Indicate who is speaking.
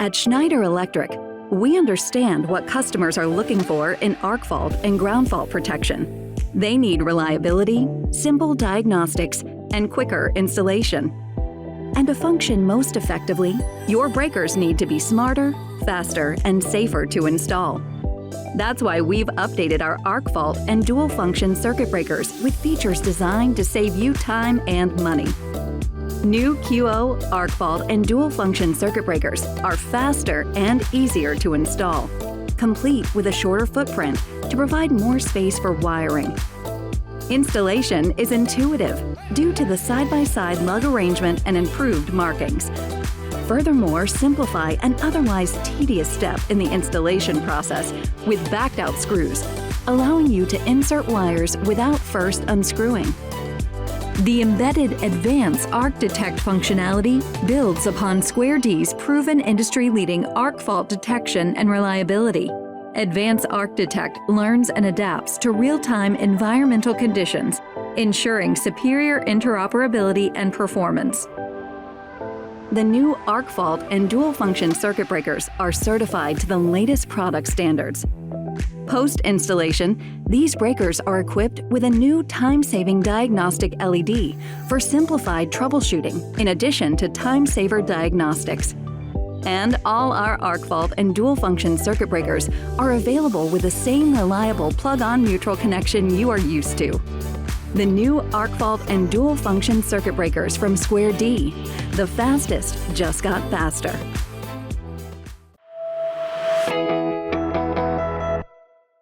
Speaker 1: At Schneider Electric, we understand what customers are looking for in arc fault and ground fault protection. They need reliability, simple diagnostics, and quicker installation. And to function most effectively, your breakers need to be smarter, faster, and safer to install. That's why we've updated our arc fault and dual function circuit breakers with features designed to save you time and money. New QO, arc fault, and dual function circuit breakers are faster and easier to install, complete with a shorter footprint to provide more space for wiring. Installation is intuitive due to the side-by-side lug arrangement and improved markings. Furthermore, simplify an otherwise tedious step in the installation process with backed-out screws, allowing you to insert wires without first unscrewing. The embedded Advanced Arc Detect functionality builds upon Square D's proven industry-leading arc fault detection and reliability. Advanced Arc Detect learns and adapts to real-time environmental conditions, ensuring superior interoperability and performance. The new arc fault and dual function circuit breakers are certified to the latest product standards. Post-installation, these breakers are equipped with a new time-saving diagnostic LED for simplified troubleshooting, in addition to time-saver diagnostics. And all our arc fault and dual function circuit breakers are available with the same reliable plug-on neutral connection you are used to. The new arc fault and dual function circuit breakers from Square D. The fastest just got faster.